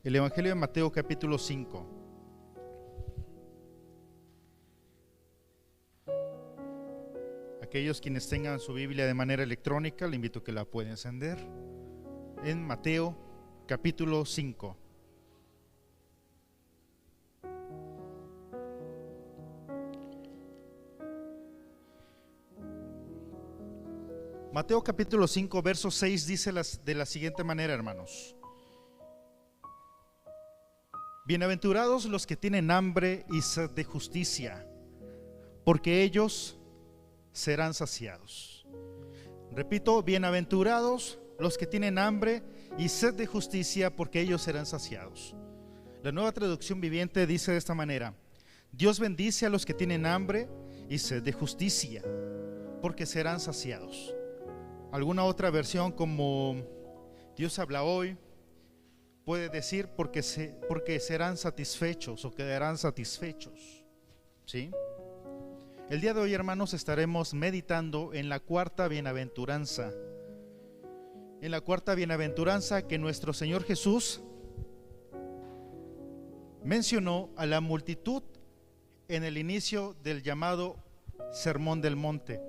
El Evangelio de Mateo capítulo 5. Aquellos quienes tengan su Biblia de manera electrónica, le invito a que la puedan encender. En Mateo capítulo 5. Mateo capítulo 5, verso 6 dice de la siguiente manera, hermanos: bienaventurados los que tienen hambre y sed de justicia, porque ellos serán saciados. Repito, bienaventurados los que tienen hambre y sed de justicia, porque ellos serán saciados. La Nueva Traducción Viviente dice de esta manera: Dios bendice a los que tienen hambre y sed de justicia, porque serán saciados. Alguna otra versión, como Dios habla hoy, puede decir porque serán satisfechos o quedarán satisfechos. ¿Sí? El día de hoy, hermanos, estaremos meditando en la cuarta bienaventuranza. En la cuarta bienaventuranza que nuestro Señor Jesús mencionó a la multitud en el inicio del llamado Sermón del Monte,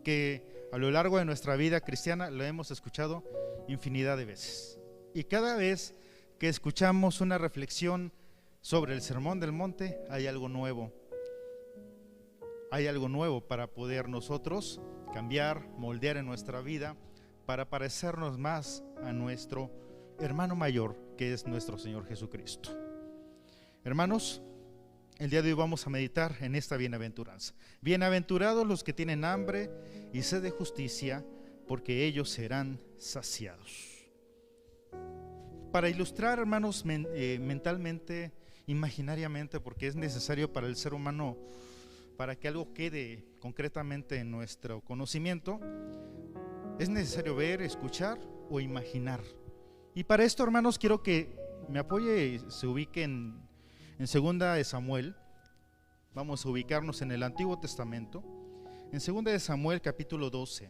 que a lo largo de nuestra vida cristiana lo hemos escuchado infinidad de veces. Y cada vez que escuchamos una reflexión sobre el Sermón del Monte, hay algo nuevo. Hay algo nuevo para poder nosotros cambiar, moldear en nuestra vida, para parecernos más a nuestro hermano mayor, que es nuestro Señor Jesucristo. Hermanos, el día de hoy vamos a meditar en esta bienaventuranza. Bienaventurados los que tienen hambre y sed de justicia, porque ellos serán saciados. Para ilustrar, hermanos, mentalmente, imaginariamente, porque es necesario para el ser humano, para que algo quede concretamente en nuestro conocimiento, es necesario ver, escuchar o imaginar. Y para esto, hermanos, quiero que me apoye y se ubique en segunda de Samuel. Vamos a ubicarnos en el Antiguo Testamento, en segunda de Samuel capítulo 12.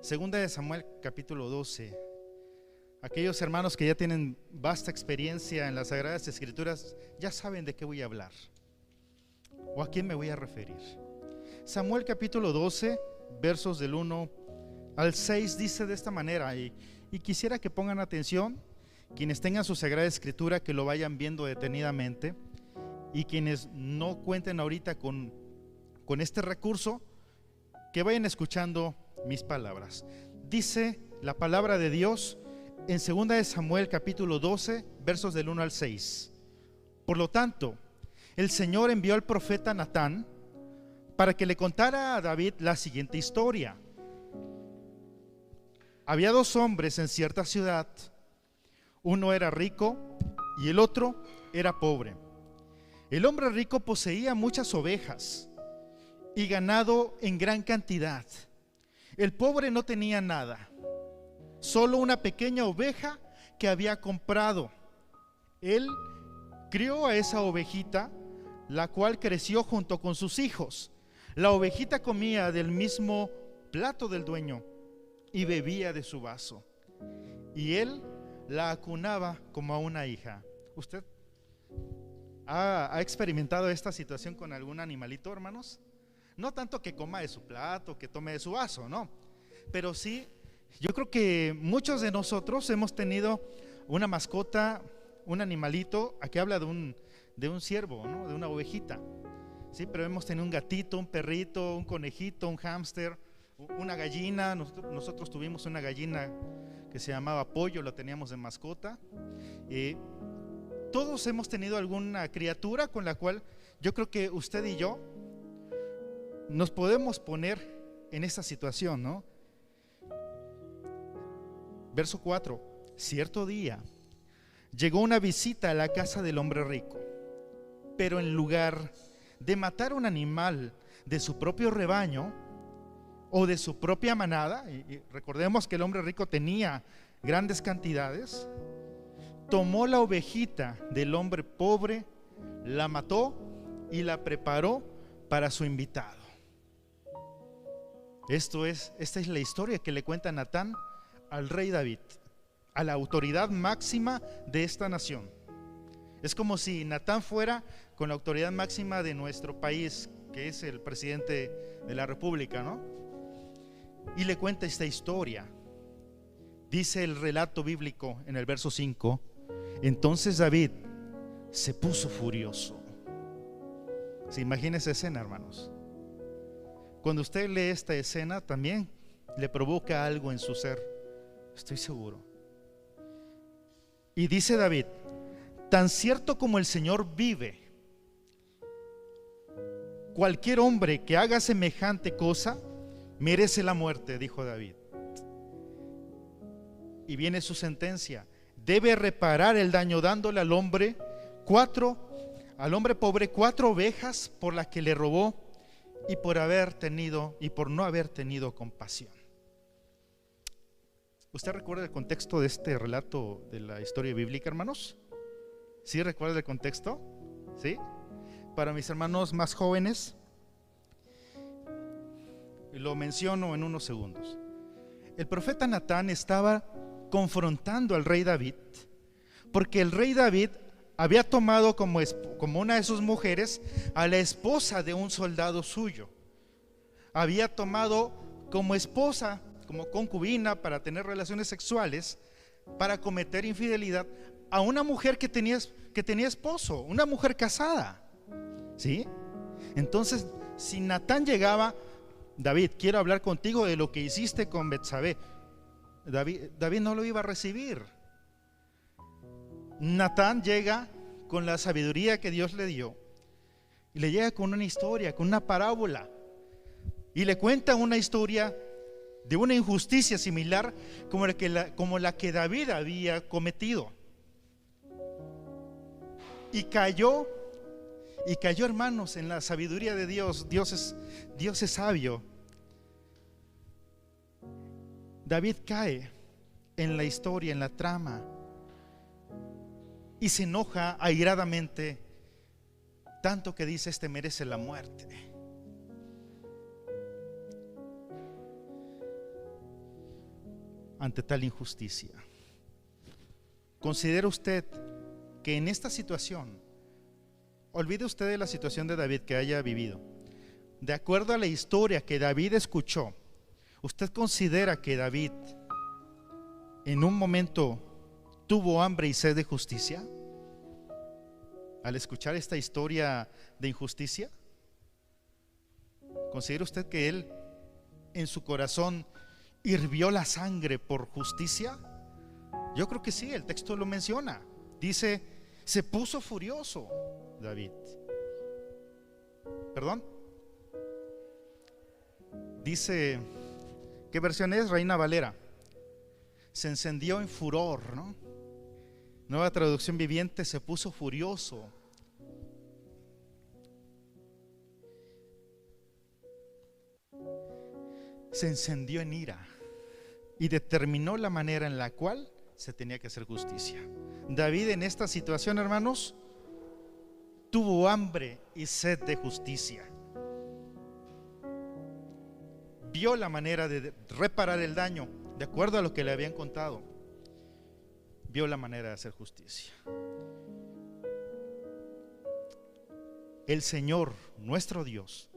Segunda de Samuel capítulo 12. Aquellos hermanos que ya tienen vasta experiencia en las Sagradas Escrituras ya saben de qué voy a hablar o a quién me voy a referir. Samuel capítulo 12, versos del 1 al 6 dice de esta manera, y quisiera que pongan atención, quienes tengan su Sagrada Escritura, que lo vayan viendo detenidamente, y quienes no cuenten ahorita con este recurso, que vayan escuchando mis palabras. Dice la palabra de Dios en 2 de Samuel capítulo 12, versos del 1 al 6. Por lo tanto, el Señor envió al profeta Natán para que le contara a David la siguiente historia. Había dos hombres en cierta ciudad. Uno era rico y el otro era pobre. El hombre rico poseía muchas ovejas y ganado en gran cantidad. El pobre no tenía nada, solo una pequeña oveja que había comprado. Él crió a esa ovejita, la cual creció junto con sus hijos. La ovejita comía del mismo plato del dueño y bebía de su vaso, y él la acunaba como a una hija. ¿Usted ha experimentado esta situación con algún animalito, hermanos? No tanto que coma de su plato, que tome de su vaso, no, pero sí, yo creo que muchos de nosotros hemos tenido una mascota, un animalito. Aquí habla de un ciervo, ¿no? De una ovejita, sí, pero hemos tenido un gatito, un perrito, un conejito, un hámster, una gallina. Nosotros tuvimos una gallina que se llamaba Pollo, la teníamos de mascota. Todos hemos tenido alguna criatura con la cual yo creo que usted y yo nos podemos poner en esta situación, ¿no? Verso 4. Cierto día llegó una visita a la casa del hombre rico, pero en lugar de matar un animal de su propio rebaño o de su propia manada, y recordemos que el hombre rico tenía grandes cantidades, tomó la ovejita del hombre pobre, la mató y la preparó para su invitado. Esta es la historia que le cuenta Natán al rey David. a la autoridad máxima de esta nación. Es como si Natán fuera con la autoridad máxima de nuestro país, que es el presidente de la República, ¿no? Y le cuenta esta historia. Dice el relato bíblico en el verso 5: entonces David se puso furioso. ¿Se imagina esa escena, hermanos? Cuando usted lee esta escena, también le provoca algo en su ser, estoy seguro. Y dice David: tan cierto como el Señor vive, cualquier hombre que haga semejante cosa merece la muerte, dijo David. Y viene su sentencia: debe reparar el daño dándole al hombre pobre 4 ovejas por las que le robó y por no haber tenido compasión. ¿Usted recuerda el contexto de este relato de la historia bíblica, hermanos? ¿Sí recuerda el contexto? ¿Sí? Para mis hermanos más jóvenes, lo menciono en unos segundos. El profeta Natán estaba confrontando al rey David, porque el rey David había tomado como una de sus mujeres a la esposa de un soldado suyo. Había tomado como esposa, como concubina, para tener relaciones sexuales, para cometer infidelidad a una mujer que tenía esposo, una mujer casada. ¿Sí? Entonces, si Natán llegaba: David, quiero hablar contigo de lo que hiciste con Betsabé, David no lo iba a recibir. Natán llega con la sabiduría que Dios le dio y le llega con una historia, con una parábola, y le cuenta una historia de una injusticia similar como la que David había cometido. Y cayó, hermanos, en la sabiduría de Dios. Dios es sabio. David cae en la historia, en la trama, y se enoja airadamente, tanto que dice: este merece la muerte. Ante tal injusticia, ¿considera usted que en esta situación, olvide usted de la situación de David que haya vivido, de acuerdo a la historia que David escuchó, usted considera que David en un momento tuvo hambre y sed de justicia al escuchar esta historia de injusticia? ¿Considera usted que él en su corazón hirvió la sangre por justicia? Yo creo que sí, el texto lo menciona. Dice: se puso furioso David. ¿Perdón? Dice, ¿qué versión es? Reina Valera. Se encendió en furor, ¿no? Nueva Traducción Viviente: se puso furioso. Se encendió en ira y determinó la manera en la cual se tenía que hacer justicia. David en esta situación, hermanos, tuvo hambre y sed de justicia. Vio la manera de reparar el daño de acuerdo a lo que le habían contado. Vio la manera de hacer justicia. El Señor, nuestro Dios,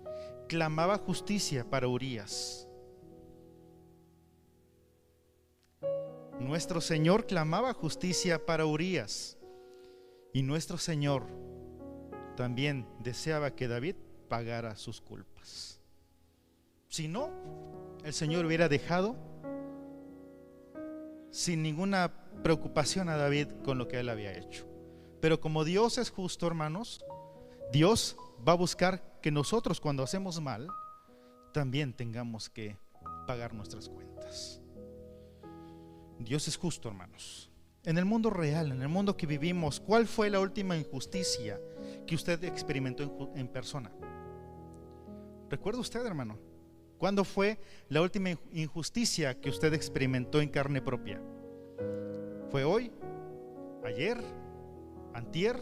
clamaba justicia para Urías. Nuestro Señor clamaba justicia para Urías, y nuestro Señor también deseaba que David pagara sus culpas. Si no, el Señor hubiera dejado sin ninguna preocupación a David con lo que él había hecho. Pero como Dios es justo, hermanos, Dios va a buscar que nosotros, cuando hacemos mal, también tengamos que pagar nuestras cuentas. Dios es justo, hermanos. En el mundo real, en el mundo que vivimos, ¿cuál fue la última injusticia que usted experimentó en persona? ¿Recuerda usted, hermano? ¿Cuándo fue la última injusticia que usted experimentó en carne propia? ¿Fue hoy? ¿Ayer? ¿Antier?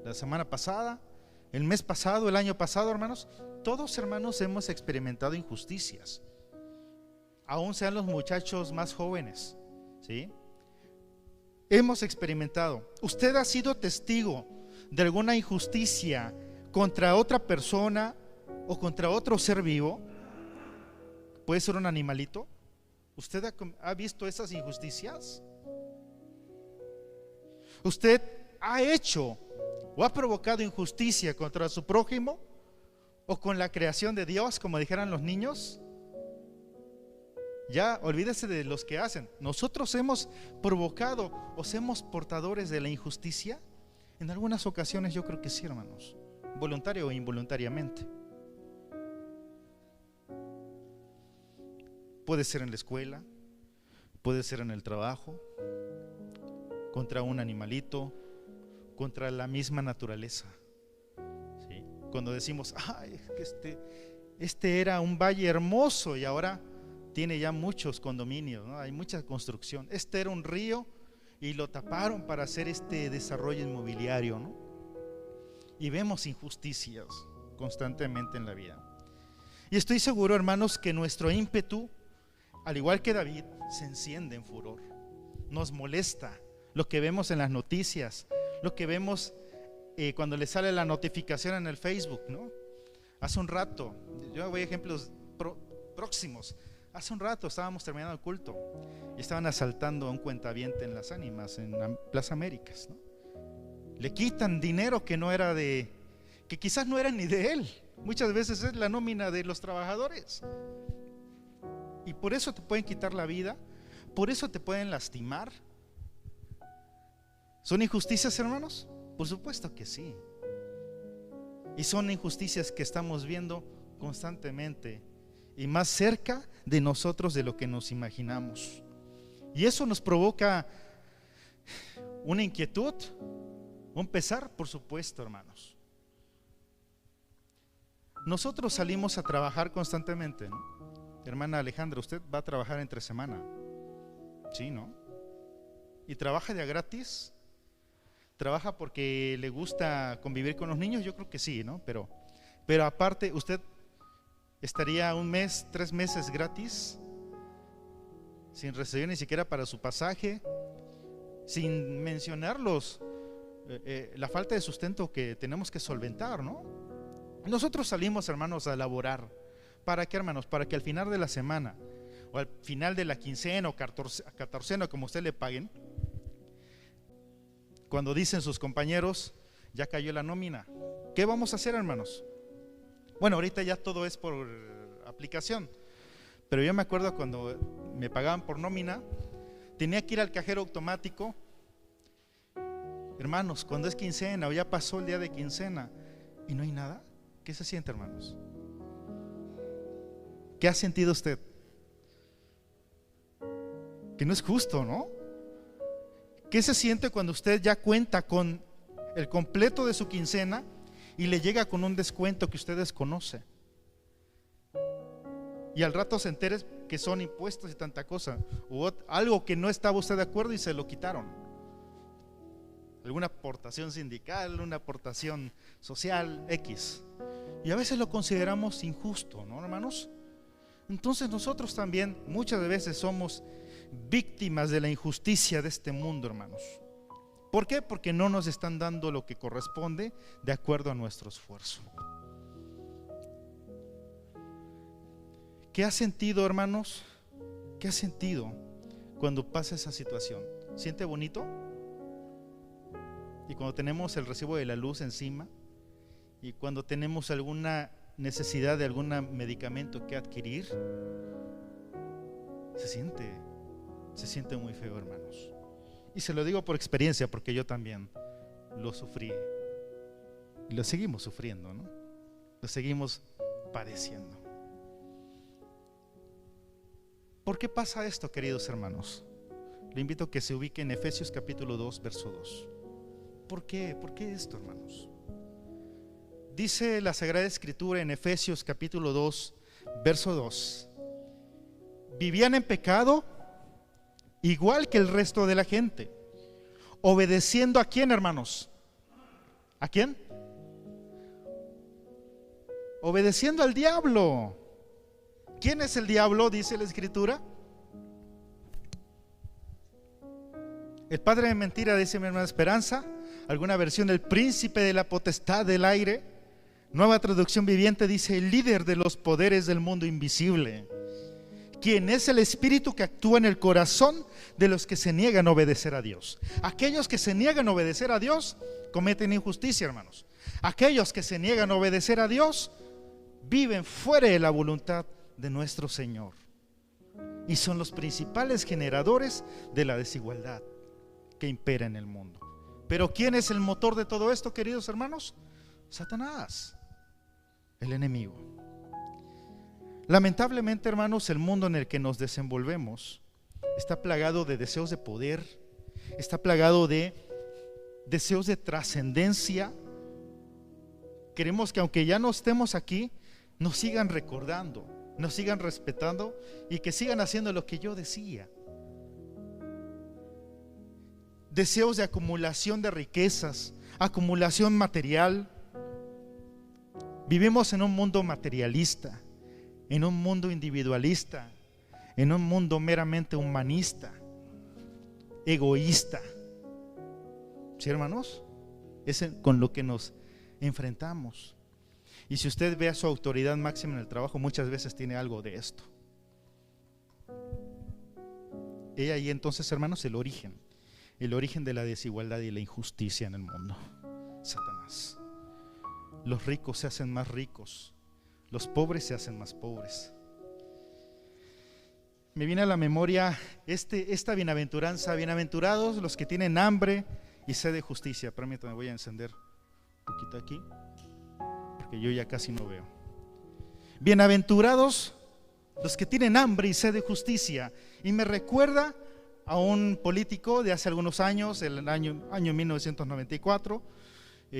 ¿La semana pasada? ¿El mes pasado? ¿El año pasado, hermanos? Todos, hermanos, hemos experimentado injusticias. Aún sean los muchachos más jóvenes, ¿sí? hemos experimentado. Usted ha sido testigo de alguna injusticia contra otra persona o contra otro ser vivo. Puede ser un animalito. ¿Usted ha visto esas injusticias? ¿Usted ha hecho o ha provocado injusticia contra su prójimo o con la creación de Dios, como dijeran los niños? Ya olvídese de los que hacen. ¿Nosotros hemos provocado o somos portadores de la injusticia? En algunas ocasiones yo creo que sí, hermanos, voluntario o involuntariamente. Puede ser en la escuela, puede ser en el trabajo, contra un animalito, contra la misma naturaleza. ¿Sí? Cuando decimos, ay, que este era un valle hermoso y ahora tiene ya muchos condominios, ¿no? Hay mucha construcción. Este era un río y lo taparon para hacer este desarrollo inmobiliario, ¿no? Y vemos injusticias constantemente en la vida. Y estoy seguro, hermanos, que nuestro ímpetu, al igual que David, se enciende en furor. Nos molesta lo que vemos en las noticias, lo que vemos cuando le sale la notificación en el Facebook, ¿no? Hace un rato, yo voy a ejemplos próximos. Hace un rato estábamos terminando el culto y estaban asaltando a un cuentaviente en Las Ánimas, en la Plaza Américas, ¿no? Le quitan dinero que no era que quizás no era ni de él. Muchas veces es la nómina de los trabajadores. Y por eso te pueden quitar la vida, por eso te pueden lastimar. ¿Son injusticias, hermanos? Por supuesto que sí. Y son injusticias que estamos viendo constantemente y más cerca de nosotros de lo que nos imaginamos. Y eso nos provoca una inquietud, un pesar, por supuesto, hermanos. Nosotros salimos a trabajar constantemente, ¿no? Hermana Alejandra, usted va a trabajar entre semana, ¿sí, no? ¿Y trabaja de a gratis? ¿Trabaja porque le gusta convivir con los niños? Yo creo que sí, ¿no? Pero aparte, ¿usted estaría un mes, 3 meses gratis, sin recibir ni siquiera para su pasaje, sin mencionar la falta de sustento que tenemos que solventar, ¿no? Nosotros salimos, hermanos, a laborar. ¿Para qué, hermanos? Para que al final de la semana o al final de la quincena o catorcena, como usted le paguen, cuando dicen sus compañeros, ya cayó la nómina, ¿qué vamos a hacer, hermanos? Bueno, ahorita ya todo es por aplicación, pero yo me acuerdo cuando me pagaban por nómina, tenía que ir al cajero automático. Hermanos, cuando es quincena o ya pasó el día de quincena y no hay nada, ¿qué se siente, hermanos? ¿Qué ha sentido usted? Que no es justo, ¿no? ¿Qué se siente cuando usted ya cuenta con el completo de su quincena y le llega con un descuento que usted desconoce? Y al rato se entere que son impuestos y tanta cosa, o algo que no estaba usted de acuerdo y se lo quitaron. Alguna aportación sindical, una aportación social, X. Y a veces lo consideramos injusto, ¿no, hermanos? Entonces nosotros también muchas veces somos víctimas de la injusticia de este mundo, hermanos. ¿Por qué? Porque no nos están dando lo que corresponde de acuerdo a nuestro esfuerzo. ¿Qué ha sentido, hermanos? ¿Qué ha sentido cuando pasa esa situación? ¿Siente bonito? Y cuando tenemos el recibo de la luz encima, y cuando tenemos alguna necesidad de algún medicamento que adquirir, se siente muy feo, hermanos. Y se lo digo por experiencia, porque yo también lo sufrí y lo seguimos sufriendo, ¿no? Lo seguimos padeciendo. ¿Por qué pasa esto, queridos hermanos? Le invito a que se ubique en Efesios capítulo 2, verso 2. ¿Por qué? ¿Por qué esto, hermanos? Dice la Sagrada Escritura en Efesios capítulo 2, verso 2: vivían en pecado igual que el resto de la gente, obedeciendo ¿a quién, hermanos? ¿A quién? Obedeciendo al diablo. ¿Quién es el diablo? Dice la Escritura. El padre de mentira dice mi hermana Esperanza, alguna versión el príncipe de la potestad del aire. Nueva traducción viviente dice el líder de los poderes del mundo invisible, quien es el espíritu que actúa en el corazón de los que se niegan a obedecer a Dios. Aquellos que se niegan a obedecer a Dios cometen injusticia, hermanos. Aquellos que se niegan a obedecer a Dios viven fuera de la voluntad de nuestro Señor y son los principales generadores de la desigualdad que impera en el mundo. Pero ¿quién es el motor de todo esto, queridos hermanos? Satanás, el enemigo. Lamentablemente, hermanos, el mundo en el que nos desenvolvemos está plagado de deseos de poder, está plagado de deseos de trascendencia. Queremos que aunque ya no estemos aquí, nos sigan recordando, nos sigan respetando y que sigan haciendo lo que yo decía. Deseos de acumulación de riquezas, acumulación material. Vivimos en un mundo materialista, en un mundo individualista, en un mundo meramente humanista, egoísta. ¿Sí, hermanos? Es con lo que nos enfrentamos. Y si usted ve a su autoridad máxima en el trabajo, muchas veces tiene algo de esto. Y ahí entonces, hermanos, el origen de la desigualdad y la injusticia en el mundo. Satanás. Los ricos se hacen más ricos, los pobres se hacen más pobres. Me viene a la memoria esta bienaventuranza: bienaventurados los que tienen hambre y sed de justicia. Permítanme, voy a encender un poquito aquí, porque yo ya casi no veo. Bienaventurados los que tienen hambre y sed de justicia. Y me recuerda a un político de hace algunos años, el año 1994,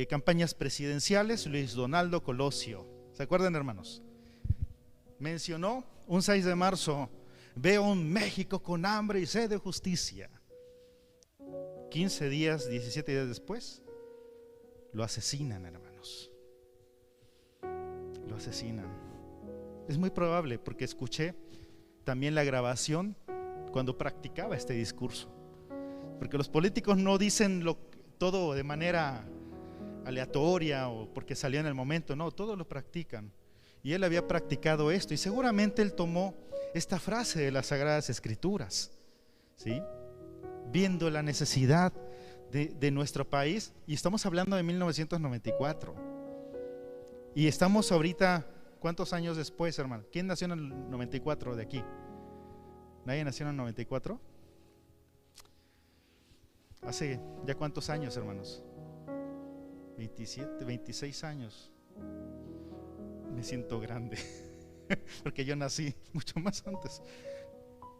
campañas presidenciales, Luis Donaldo Colosio. ¿Se acuerdan, hermanos? Mencionó un 6 de marzo, veo un México con hambre y sed de justicia. 15 días, 17 días después, lo asesinan, hermanos. Lo asesinan. Es muy probable, porque escuché también la grabación cuando practicaba este discurso. Porque los políticos no dicen todo de manera aleatoria o porque salió en el momento, no, todo lo practican. Y él había practicado esto y seguramente él tomó esta frase de las Sagradas Escrituras, ¿sí? Viendo la necesidad de nuestro país, y estamos hablando de 1994 y estamos ahorita, ¿cuántos años después, hermano? ¿Quién nació en el 94 de aquí? ¿Nadie nació en el 94? ¿Hace ya cuántos años, hermanos? 27, 26 años. Me siento grande porque yo nací mucho más antes,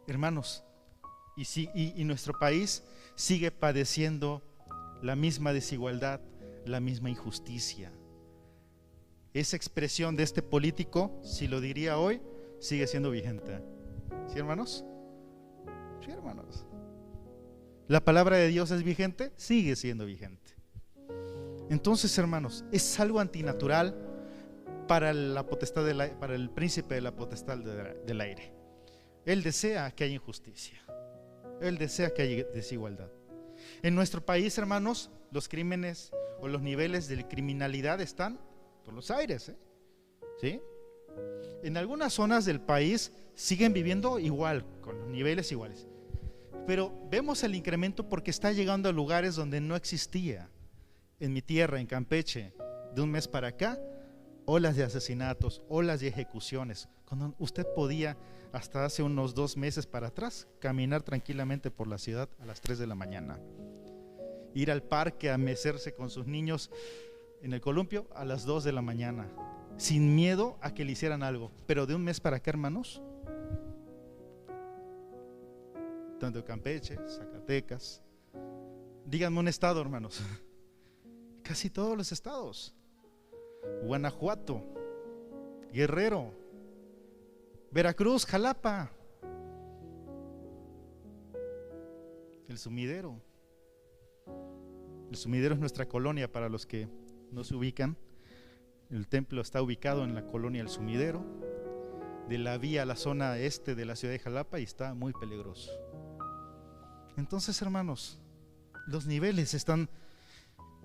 hermanos. Y nuestro país sigue padeciendo la misma desigualdad, la misma injusticia. Esa expresión de este político, si lo diría hoy, sigue siendo vigente. ¿Sí, hermanos? Sí, hermanos. La palabra de Dios es vigente, sigue siendo vigente. Entonces, hermanos, es algo antinatural para la potestad para el príncipe de la potestad del aire. Él desea que haya injusticia, él desea que haya desigualdad. En nuestro país, hermanos, los crímenes o los niveles de criminalidad están por los aires, ¿sí? En algunas zonas del país siguen viviendo igual, con los niveles iguales, pero vemos el incremento porque está llegando a lugares donde no existía. En mi tierra, en Campeche, de un mes para acá, olas de asesinatos, olas de ejecuciones, cuando usted podía hasta hace unos 2 meses para atrás caminar tranquilamente por la ciudad a las 3 de la mañana, ir al parque a mecerse con sus niños en el columpio a las 2 de la mañana, sin miedo a que le hicieran algo. Pero de un mes para acá, hermanos, tanto Campeche, Zacatecas, díganme un estado, hermanos, casi todos los estados, Guanajuato, Guerrero, Veracruz, Jalapa, El Sumidero. El Sumidero es nuestra colonia, para los que no se ubican. El templo está ubicado en la colonia El Sumidero, de la vía a la zona este de la ciudad de Jalapa, y está muy peligroso. Entonces, hermanos, los niveles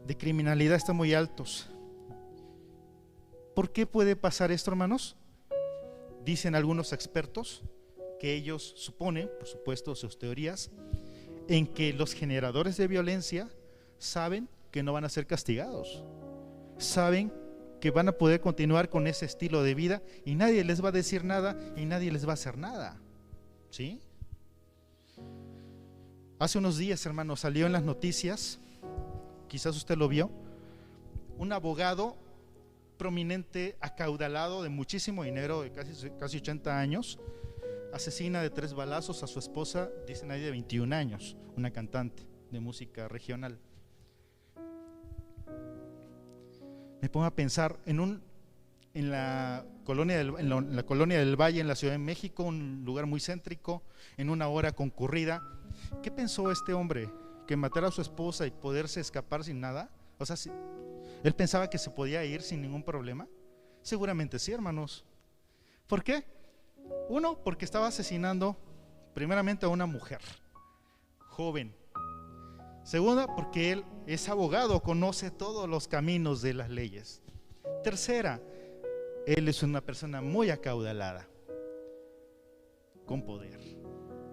de criminalidad están muy altos. ¿Por qué puede pasar esto, hermanos? Dicen algunos expertos que ellos suponen, por supuesto, sus teorías, en que los generadores de violencia saben que no van a ser castigados, saben que van a poder continuar con ese estilo de vida y nadie les va a decir nada y nadie les va a hacer nada, ¿sí? Hace unos días, hermanos, salió en las noticias, quizás usted lo vio, un abogado prominente, acaudalado, de muchísimo dinero, de casi 80 años, asesina de 3 balazos a su esposa, dicen ahí de 21 años, una cantante de música regional. Me pongo a pensar en la colonia del Valle, en la Ciudad de México, un lugar muy céntrico, en una hora concurrida. ¿Qué pensó este hombre? ¿Que matar a su esposa y poderse escapar sin nada? O sea, ¿él pensaba que se podía ir sin ningún problema? Seguramente sí, hermanos. ¿Por qué? Uno, porque estaba asesinando primeramente a una mujer joven. Segunda, porque él es abogado, conoce todos los caminos de las leyes. Tercera, él es una persona muy acaudalada, con poder.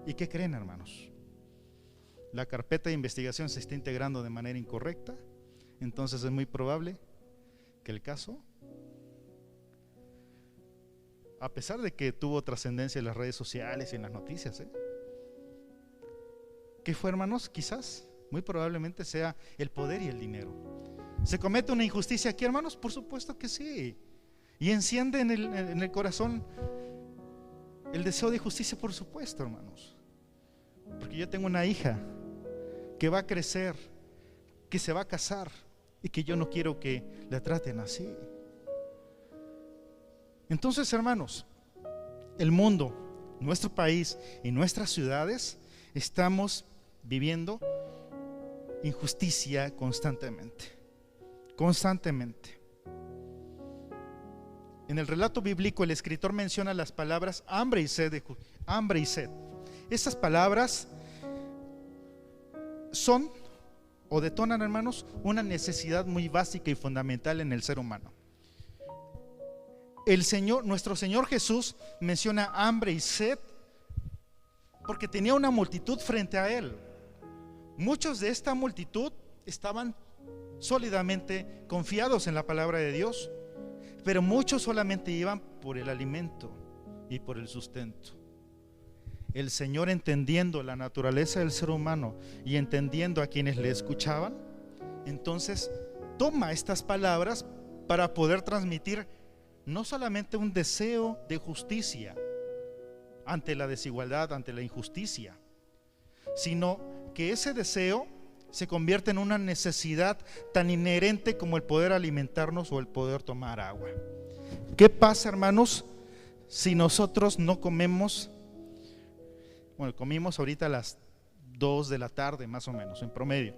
¿Y qué creen, hermanos? La carpeta de investigación se está integrando de manera incorrecta, entonces es muy probable que el caso, a pesar de que tuvo trascendencia en las redes sociales y en las noticias, ¿qué fue, hermanos? Quizás, muy probablemente sea el poder y el dinero. ¿Se comete una injusticia aquí, hermanos? Por supuesto que sí. Y enciende en el corazón el deseo de justicia, por supuesto, hermanos. Porque yo tengo una hija que va a crecer, que se va a casar y que yo no quiero que la traten así. Entonces, hermanos, el mundo, nuestro país y nuestras ciudades estamos viviendo injusticia constantemente. En el relato bíblico el escritor menciona las palabras hambre y sed. Estas palabras son o detonan, hermanos, una necesidad muy básica y fundamental en el ser humano. Nuestro Señor Jesús menciona hambre y sed porque tenía una multitud frente a él. Muchos de esta multitud estaban sólidamente confiados en la palabra de Dios, pero muchos solamente iban por el alimento y por el sustento. El Señor, entendiendo la naturaleza del ser humano y entendiendo a quienes le escuchaban, entonces toma estas palabras para poder transmitir no solamente un deseo de justicia ante la desigualdad, ante la injusticia, sino que ese deseo se convierte en una necesidad tan inherente como el poder alimentarnos o el poder tomar agua. ¿Qué pasa, hermanos, si nosotros no comemos? Bueno, comimos ahorita a las 2 de la tarde, más o menos, en promedio.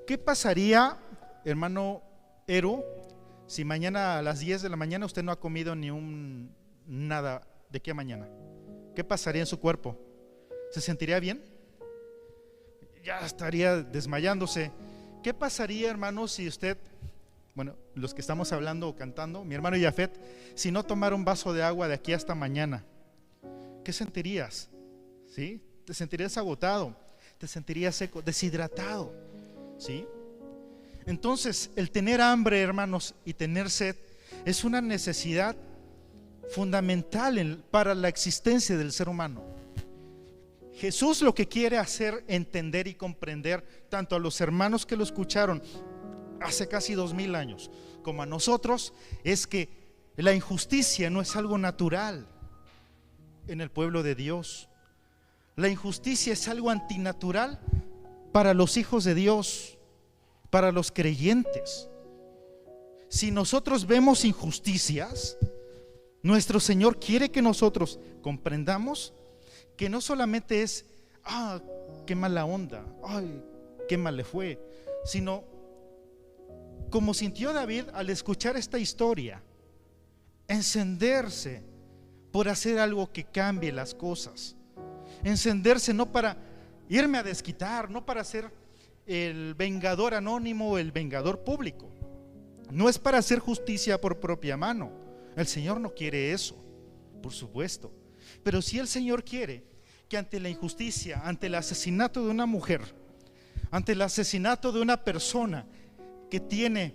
¿Qué pasaría, hermano Eru, si mañana a las 10 de la mañana usted no ha comido ni nada de aquí a mañana? ¿Qué pasaría en su cuerpo? ¿Se sentiría bien? Ya estaría desmayándose. ¿Qué pasaría, hermano, si usted, bueno, los que estamos hablando o cantando, mi hermano Yafet, si no tomara un vaso de agua de aquí hasta mañana? ¿Qué sentirías? ¿Sí? Te sentirías agotado, te sentirías seco, deshidratado, ¿sí? Entonces, el tener hambre, hermanos, y tener sed es una necesidad fundamental para la existencia del ser humano. Jesús lo que quiere hacer entender y comprender tanto a los hermanos que lo escucharon hace casi 2000 años como a nosotros es que la injusticia no es algo natural en el pueblo de Dios. La injusticia es algo antinatural para los hijos de Dios, para los creyentes. Si nosotros vemos injusticias, nuestro Señor quiere que nosotros comprendamos que no solamente es, qué mala onda, ay, qué mal le fue, sino como sintió David al escuchar esta historia, encenderse por hacer algo que cambie las cosas, encenderse no para irme a desquitar, no para ser el vengador anónimo o el vengador público. No es para hacer justicia por propia mano. El Señor no quiere eso, por supuesto. Pero si el Señor quiere que ante la injusticia, ante el asesinato de una mujer, ante el asesinato de una persona que tiene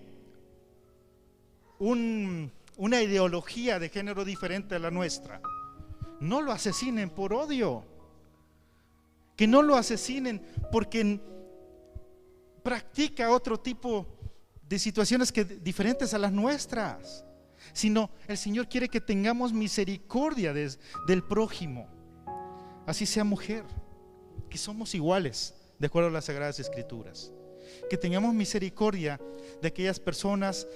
una ideología de género diferente a la nuestra, no lo asesinen por odio, que no lo asesinen porque practica otro tipo de situaciones diferentes a las nuestras, sino el Señor quiere que tengamos misericordia del prójimo, así sea mujer, que somos iguales de acuerdo a las Sagradas Escrituras, que tengamos misericordia de aquellas personas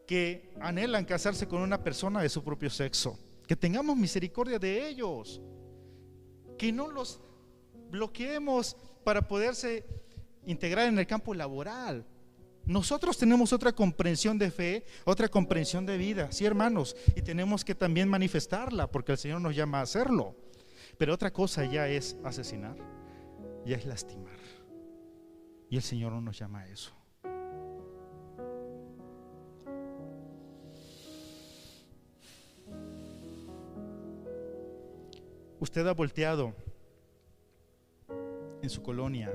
que anhelan casarse con una persona de su propio sexo, que tengamos misericordia de ellos, que no los bloqueemos para poderse integrar en el campo laboral. Nosotros tenemos otra comprensión de fe, otra comprensión de vida, sí, hermanos, y tenemos que también manifestarla porque el Señor nos llama a hacerlo. Pero otra cosa ya es asesinar, ya es lastimar, y el Señor no nos llama a eso. Usted ha volteado en su colonia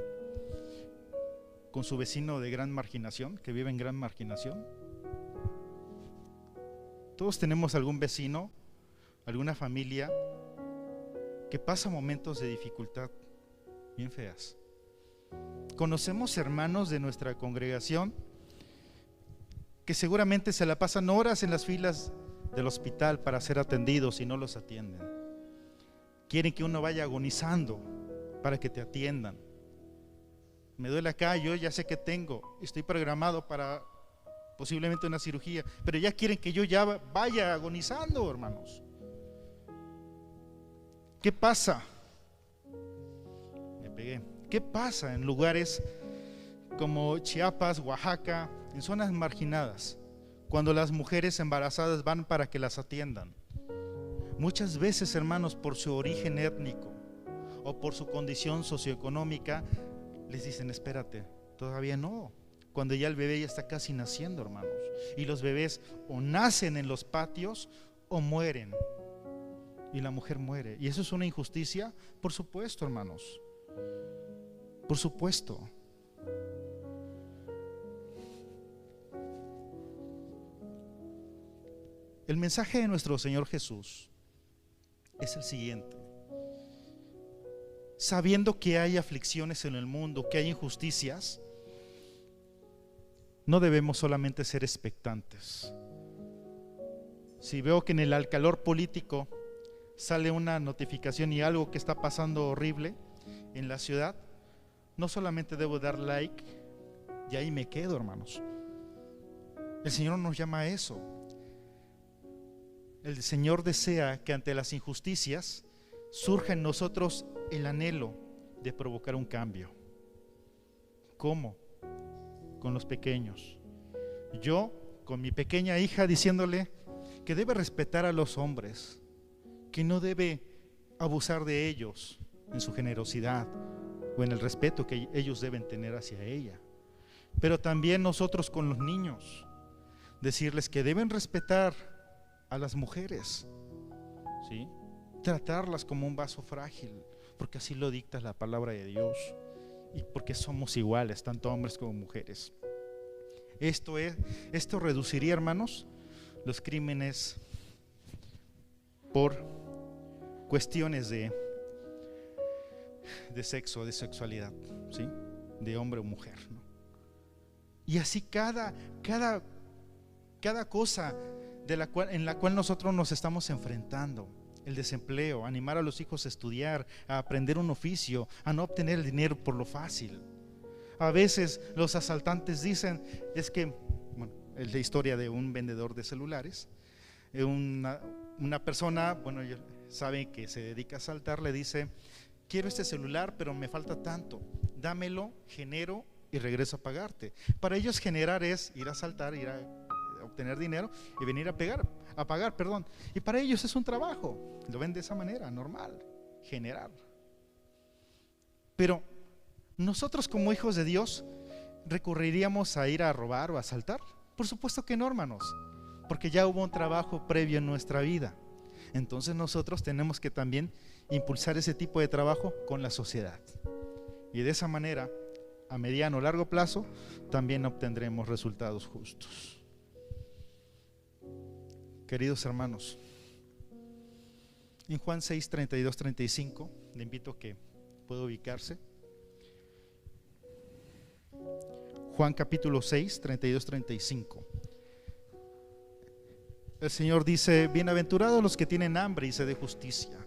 con su vecino de gran marginación, que vive en gran marginación. Todos tenemos algún vecino, alguna familia que pasa momentos de dificultad bien feas. Conocemos hermanos de nuestra congregación que seguramente se la pasan horas en las filas del hospital para ser atendidos y no los atienden. Quieren que uno vaya agonizando para que te atiendan. Me duele acá, yo ya sé que estoy programado para posiblemente una cirugía, pero ya quieren que yo ya vaya agonizando, hermanos. ¿Qué pasa? Me pegué. ¿Qué pasa en lugares como Chiapas, Oaxaca, en zonas marginadas, cuando las mujeres embarazadas van para que las atiendan? Muchas veces, hermanos, por su origen étnico o por su condición socioeconómica, les dicen: espérate, todavía no, cuando ya el bebé ya está casi naciendo, hermanos. Y los bebés o nacen en los patios o mueren, y la mujer muere. ¿Y eso es una injusticia? Por supuesto, hermanos, por supuesto. El mensaje de nuestro Señor Jesús es el siguiente: sabiendo que hay aflicciones en el mundo, que hay injusticias, no debemos solamente ser expectantes. Si veo que en el calor político sale una notificación y algo que está pasando horrible en la ciudad, no solamente debo dar like y ahí me quedo, hermanos. El Señor nos llama a eso. El Señor desea que ante las injusticias surja en nosotros el anhelo de provocar un cambio. ¿Cómo? Con los pequeños. Yo con mi pequeña hija diciéndole que debe respetar a los hombres, que no debe abusar de ellos en su generosidad o en el respeto que ellos deben tener hacia ella. Pero también nosotros con los niños, decirles que deben respetar a las mujeres, ¿sí? Tratarlas como un vaso frágil, porque así lo dicta la palabra de Dios, y porque somos iguales, tanto hombres como mujeres. Esto reduciría, hermanos, los crímenes por cuestiones de sexo, de sexualidad, ¿sí? De hombre o mujer, ¿no? Y así cada cosa en la cual nosotros nos estamos enfrentando. El desempleo, animar a los hijos a estudiar, a aprender un oficio, a no obtener el dinero por lo fácil. A veces los asaltantes dicen, es que, bueno, es la historia de un vendedor de celulares. Una persona, bueno, sabe que se dedica a asaltar, le dice: quiero este celular, pero me falta tanto, dámelo, genero y regreso a pagarte. Para ellos generar es ir a asaltar, ir a obtener dinero y venir a pagar, perdón. Y para ellos es un trabajo, lo ven de esa manera, normal, generar. Pero nosotros como hijos de Dios, ¿recurriríamos a ir a robar o a asaltar? Por supuesto que no, hermanos, porque ya hubo un trabajo previo en nuestra vida. Entonces nosotros tenemos que también impulsar ese tipo de trabajo con la sociedad. Y de esa manera, a mediano o largo plazo, también obtendremos resultados justos. Queridos hermanos, en Juan 6, 32, 35, le invito a que pueda ubicarse. Juan capítulo 6, 32, 35. El Señor dice: bienaventurados los que tienen hambre y sed de justicia.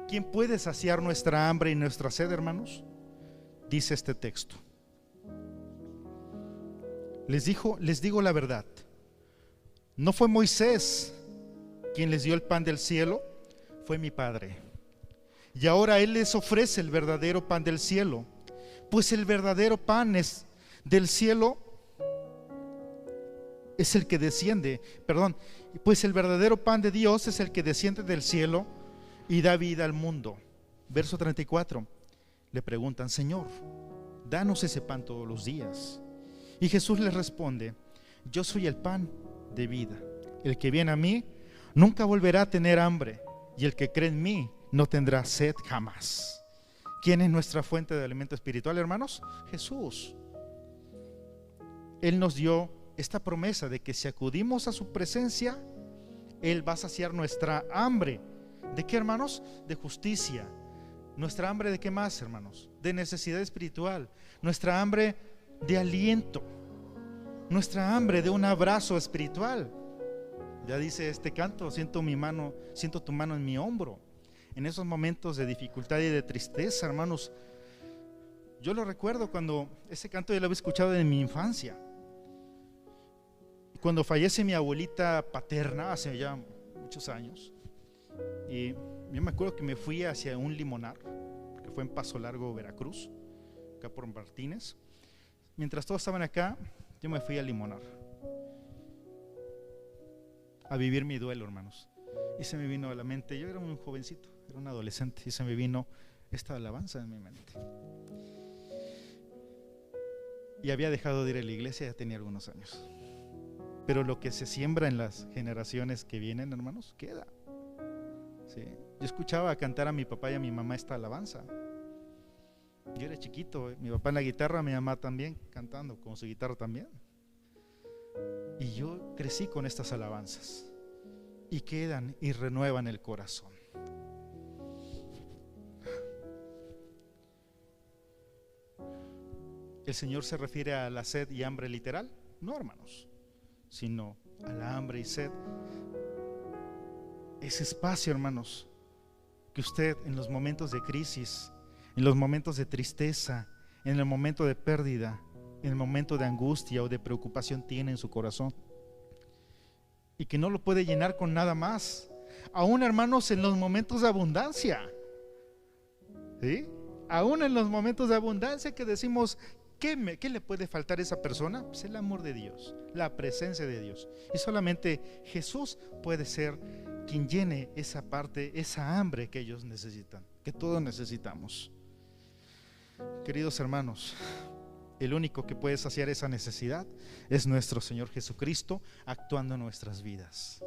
¿Quién puede saciar nuestra hambre y nuestra sed, hermanos? Dice este texto. Les digo la verdad. No fue Moisés quien les dio el pan del cielo, fue mi Padre. Y ahora Él les ofrece el verdadero pan del cielo, pues el verdadero pan del cielo es el que desciende, pues el verdadero pan de Dios es el que desciende del cielo y da vida al mundo. Verso 34, le preguntan: Señor, danos ese pan todos los días. Y Jesús les responde: yo soy el pan de vida. El que viene a mí nunca volverá a tener hambre, y el que cree en mí no tendrá sed jamás. ¿Quién es nuestra fuente de alimento espiritual, hermanos? Jesús. Él nos dio esta promesa de que si acudimos a su presencia, Él va a saciar nuestra hambre. ¿De qué, hermanos? De justicia. ¿Nuestra hambre de qué más, hermanos? De necesidad espiritual. Nuestra hambre de aliento. Nuestra hambre de un abrazo espiritual. Ya dice este canto: siento tu mano en mi hombro. En esos momentos de dificultad y de tristeza, hermanos, yo lo recuerdo cuando ese canto yo lo había escuchado en mi infancia. Cuando fallece mi abuelita paterna hace ya muchos años, y yo me acuerdo que me fui hacia un limonar, que fue en Paso Largo, Veracruz, acá por Martínez. Mientras todos estaban acá, yo me fui a limonar a vivir mi duelo, hermanos. Y se me vino a la mente, yo era un jovencito, era un adolescente, y se me vino esta alabanza en mi mente. Y había dejado de ir a la iglesia, ya tenía algunos años. Pero lo que se siembra en las generaciones que vienen, hermanos, queda. ¿Sí? Yo escuchaba cantar a mi papá y a mi mamá esta alabanza. Yo era chiquito, mi papá en la guitarra, mi mamá también cantando con su guitarra también. Y yo crecí con estas alabanzas, y quedan y renuevan el corazón. ¿El Señor se refiere a la sed y hambre literal? No, hermanos, sino a la hambre y sed. Ese espacio, hermanos, que usted en los momentos de crisis, en los momentos de tristeza, en el momento de pérdida, en el momento de angustia o de preocupación tiene en su corazón, y que no lo puede llenar con nada más. Aún, hermanos, en los momentos de abundancia, ¿sí? Aún en los momentos de abundancia que decimos: ¿qué le puede faltar a esa persona? Pues el amor de Dios, la presencia de Dios. Y solamente Jesús puede ser quien llene esa parte, esa hambre que ellos necesitan, que todos necesitamos. Queridos hermanos, el único que puede saciar esa necesidad es nuestro Señor Jesucristo actuando en nuestras vidas.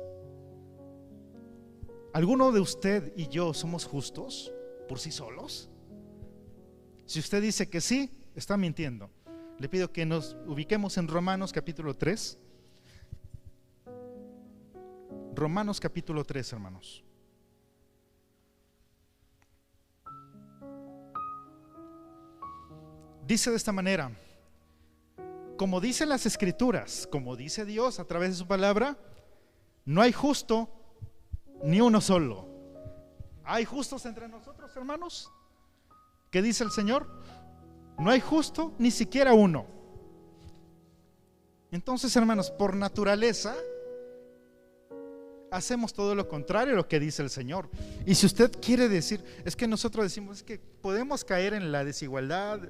¿Alguno de usted y yo somos justos por sí solos? Si usted dice que sí, está mintiendo. Le pido que nos ubiquemos en Romanos capítulo 3. Romanos capítulo 3, hermanos. Dice de esta manera: como dicen las Escrituras, como dice Dios a través de su palabra, no hay justo ni uno solo. ¿Hay justos entre nosotros, hermanos? ¿Qué dice el Señor? No hay justo ni siquiera uno. Entonces, hermanos, por naturaleza hacemos todo lo contrario a lo que dice el Señor. Y si usted quiere decir, es que nosotros decimos, es que podemos caer en la desigualdad,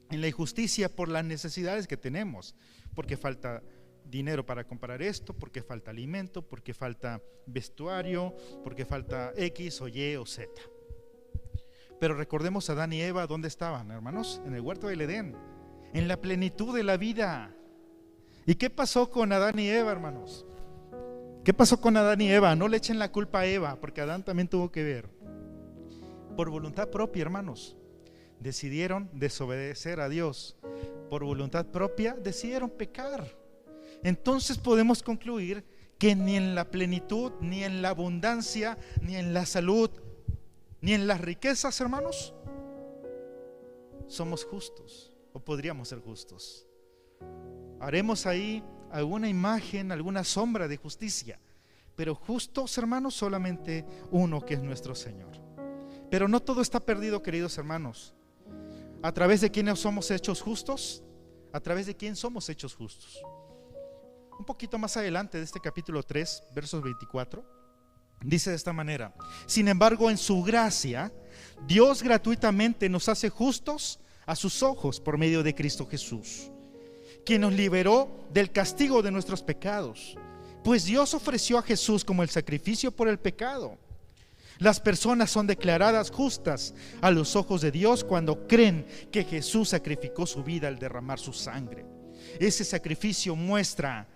en la injusticia por las necesidades que tenemos, porque falta dinero para comprar esto, porque falta alimento, porque falta vestuario, porque falta X o Y o Z. Pero recordemos a Adán y Eva, ¿dónde estaban, hermanos? En el huerto del Edén, en la plenitud de la vida. ¿Y qué pasó con Adán y Eva, hermanos? ¿Qué pasó con Adán y Eva? No le echen la culpa a Eva, porque Adán también tuvo que ver. Por voluntad propia, hermanos, decidieron desobedecer a Dios. Por voluntad propia decidieron pecar. Entonces podemos concluir que ni en la plenitud, ni en la abundancia, ni en la salud, ni en las riquezas, hermanos, somos justos, o podríamos ser justos. Haremos ahí alguna imagen, alguna sombra de justicia, pero justos, hermanos, solamente uno, que es nuestro Señor. Pero no todo está perdido, queridos hermanos. ¿A través de quién somos hechos justos? ¿A través de quién somos hechos justos? Un poquito más adelante de este capítulo 3, versos 24, dice de esta manera: sin embargo, en su gracia, Dios gratuitamente nos hace justos a sus ojos por medio de Cristo Jesús, quien nos liberó del castigo de nuestros pecados, pues Dios ofreció a Jesús como el sacrificio por el pecado. Las personas son declaradas justas a los ojos de Dios cuando creen que Jesús sacrificó su vida al derramar su sangre. Ese sacrificio muestra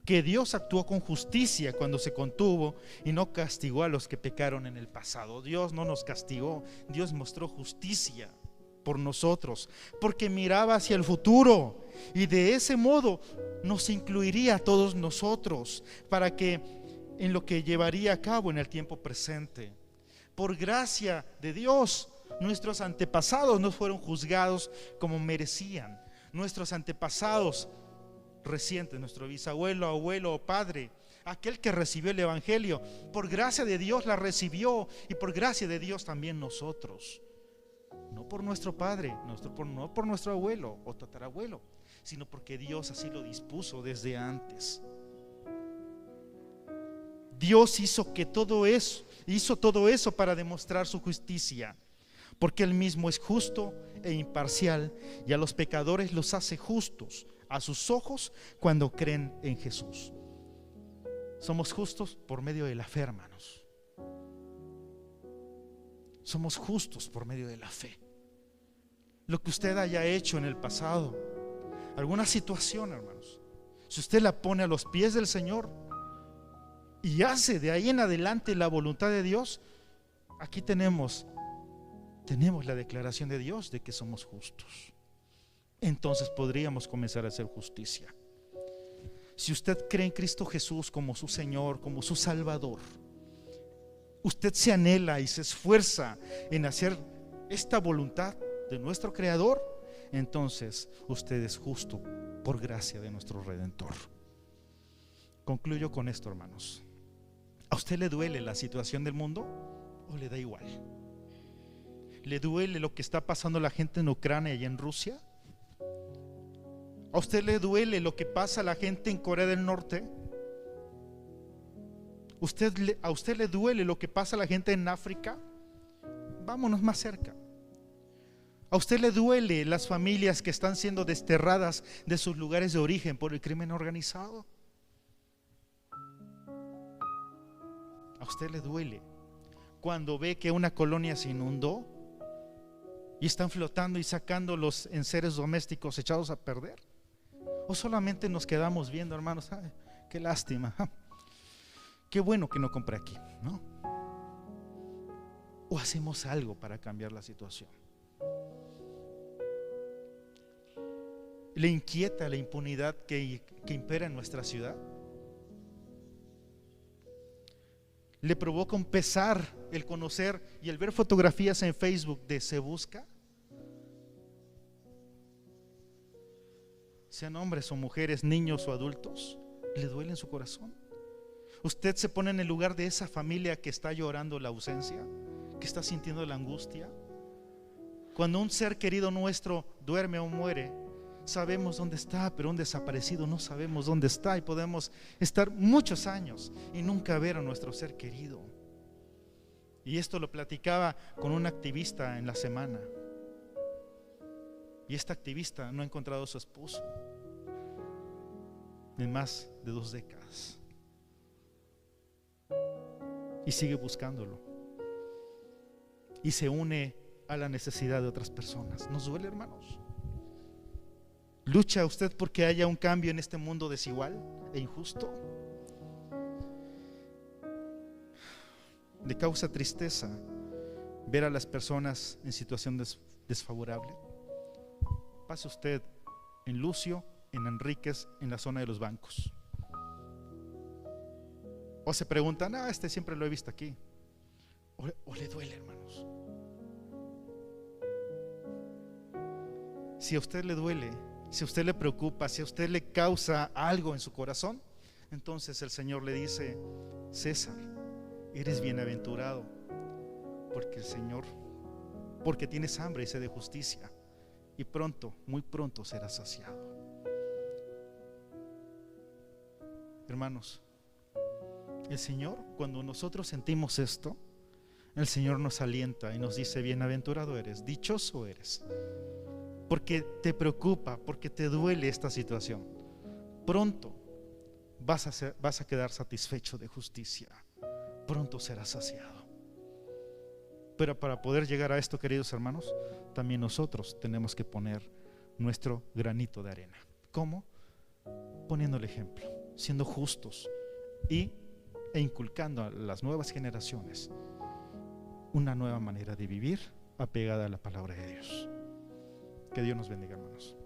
que Dios actuó con justicia cuando se contuvo y no castigó a los que pecaron en el pasado. Dios no nos castigó, Dios mostró justicia por nosotros, porque miraba hacia el futuro y de ese modo nos incluiría a todos nosotros para que en lo que llevaría a cabo en el tiempo presente. Por gracia de Dios, nuestros antepasados no fueron juzgados como merecían. Nuestros antepasados recientes, nuestro bisabuelo, abuelo o padre, aquel que recibió el evangelio, por gracia de Dios la recibió, y por gracia de Dios también nosotros. No por nuestro padre, no por nuestro abuelo o tatarabuelo, sino porque Dios así lo dispuso desde antes. Dios hizo todo eso para demostrar su justicia, porque Él mismo es justo e imparcial, y a los pecadores los hace justos a sus ojos cuando creen en Jesús. Somos justos por medio de la fe, hermanos. Somos justos por medio de la fe. Lo que usted haya hecho en el pasado, alguna situación, hermanos, si usted la pone a los pies del Señor y hace de ahí en adelante la voluntad de Dios, aquí tenemos la declaración de Dios de que somos justos. Entonces podríamos comenzar a hacer justicia. Si usted cree en Cristo Jesús como su Señor, como su Salvador, usted se anhela y se esfuerza en hacer esta voluntad de nuestro Creador, entonces usted es justo por gracia de nuestro Redentor. Concluyo con esto, hermanos. ¿A usted le duele la situación del mundo o le da igual? ¿Le duele lo que está pasando la gente en Ucrania y en Rusia? ¿A usted le duele lo que pasa a la gente en Corea del Norte? ¿A usted le duele lo que pasa a la gente en África? Vámonos más cerca. ¿A usted le duele las familias que están siendo desterradas de sus lugares de origen por el crimen organizado? ¿A usted le duele cuando ve que una colonia se inundó y están flotando y sacando los enseres domésticos echados a perder? ¿O solamente nos quedamos viendo, hermanos? Ay, qué lástima, qué bueno que no compré aquí, ¿no? ¿O hacemos algo para cambiar la situación? ¿Le inquieta la impunidad que impera en nuestra ciudad? ¿Le provoca un pesar el conocer y el ver fotografías en Facebook de Se Busca? Sean hombres o mujeres, niños o adultos, ¿le duele en su corazón? ¿Usted se pone en el lugar de esa familia que está llorando la ausencia, que está sintiendo la angustia? Cuando un ser querido nuestro duerme o muere, sabemos dónde está, pero un desaparecido no sabemos dónde está, y podemos estar muchos años y nunca ver a nuestro ser querido. Y esto lo platicaba con un activista en la semana, y esta activista no ha encontrado a su esposo. en más de 2 décadas y sigue buscándolo y se une a la necesidad de otras personas. ¿Nos duele, hermanos? ¿Lucha usted porque haya un cambio en este mundo desigual e injusto? ¿Le causa tristeza ver a las personas en situación desfavorable? Pase usted en Lucio, en Enríquez, en la zona de los bancos. O se preguntan, siempre lo he visto aquí. O le duele, hermanos. Si a usted le duele, si a usted le preocupa, si a usted le causa algo en su corazón, entonces el Señor le dice: César, eres bienaventurado, porque tienes hambre y sed de justicia, y pronto, muy pronto serás saciado. Hermanos, el Señor, cuando nosotros sentimos esto, el Señor nos alienta y nos dice: bienaventurado eres, dichoso eres, porque te preocupa, porque te duele esta situación. Pronto vas a quedar satisfecho de justicia, pronto serás saciado. Pero para poder llegar a esto, queridos hermanos, también nosotros tenemos que poner nuestro granito de arena. ¿Cómo? Poniendo el ejemplo, siendo justos e inculcando a las nuevas generaciones una nueva manera de vivir apegada a la palabra de Dios. Que Dios nos bendiga, hermanos.